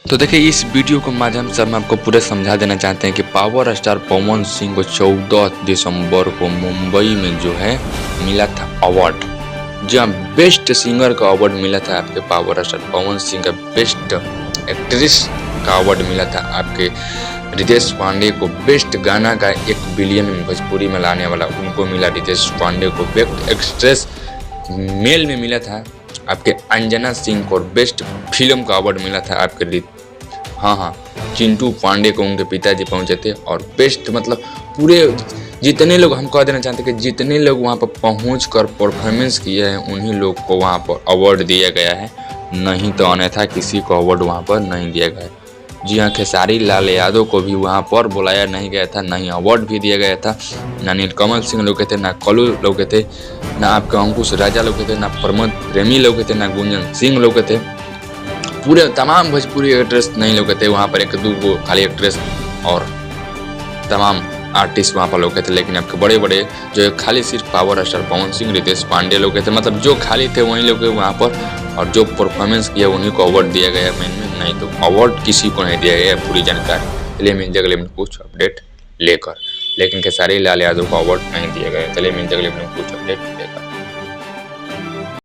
तो देखिए, इस वीडियो के माध्यम से हम आपको पूरा समझा देना चाहते हैं कि पावर स्टार पवन सिंह को 14 दिसंबर को मुंबई में जो है मिला था अवार्ड। जी हाँ, बेस्ट सिंगर का अवार्ड मिला था आपके पावर स्टार पवन सिंह का। बेस्ट एक्ट्रेस का अवार्ड मिला था आपके रितेश पांडे को। बेस्ट गाना का 1 बिलियन भोजपुरी में लाने वाला उनको मिला रितेश पांडे को। बेस्ट एक्ट्रेस मेल में मिला था आपके अंजना सिंह को। और बेस्ट फिल्म का अवार्ड मिला था आपके हाँ, चिंटू पांडे को उनके पिताजी पहुंचे थे। और बेस्ट मतलब पूरे जितने लोग, हम कह देना चाहते हैं कि जितने लोग वहां पर पहुंच कर परफॉर्मेंस किए हैं उन्हीं लोग को वहां पर अवार्ड दिया गया है, नहीं तो अन्यथा किसी को अवार्ड वहां पर नहीं दिया गया। जी हाँ, खेसारी लाल यादव को भी वहां पर बुलाया नहीं गया था, नहीं अवार्ड भी दिया गया था। ना नीलकमल सिंह लोग थे, ना कलू लोग थे, ना आपके अंकुश राजा लोग थे, ना प्रमोद प्रेमी लोग थे, ना गुंजन सिंह लोग थे। पूरे तमाम भोजपुरी एक्ट्रेस नहीं लोग थे वहाँ पर, 1-2 खाली एक्ट्रेस और तमाम आर्टिस्ट वहाँ पर लोग थे। लेकिन आपके बड़े बड़े जो खाली सिर्फ पावर स्टार पवन सिंह, रितेश पांडे लोग थे, मतलब जो खाली थे वहीं लोग वहाँ पर। और जो परफॉर्मेंस किया उन्हीं को अवार्ड दिया गया मेन में, नहीं तो अवार्ड किसी को नहीं दिया गया। पूरी जानकारी चलिए मिल जाएगा अगले कुछ अपडेट लेकर, लेकिन खेसारी लाल यादव को अवार्ड नहीं दिया गया। चलिए मिल जाएगा अगले कुछ अपडेट लेकर।